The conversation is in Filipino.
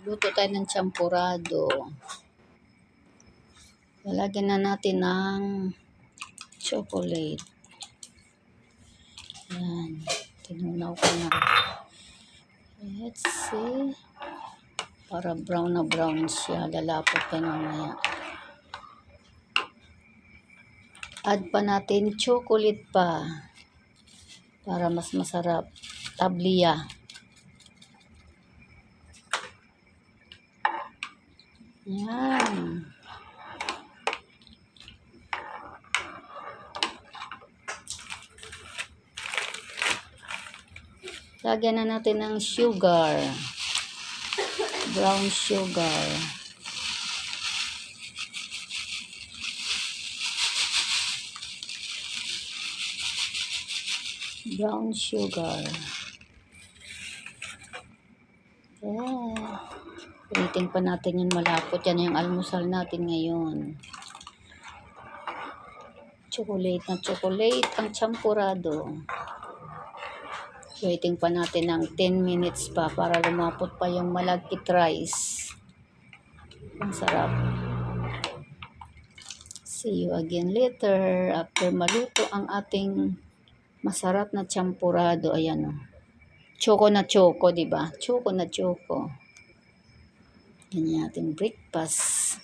Luto tayo ng champurado. Lalagyan na natin ng chocolate. Yan. Tinunaw ko na. Let's see. Para brown na brown siya. Lalapot pa mamaya. Add pa natin chocolate pa. Para mas masarap. Tabliya. Yan. Lagyan na natin ng sugar. Brown sugar. Brown sugar. Yeah. Ulitin pa natin yung malapot. Yan yung almusal natin ngayon. Chocolate na chocolate ang champurado. Waiting pa natin ng 10 minutes pa para lumapot pa yung malagkit rice. Ang sarap. See you again later after maluto ang ating masarap na champurado. Ayan o. Choco na choco, diba? Choco na choco. Yan yung ating breakfast.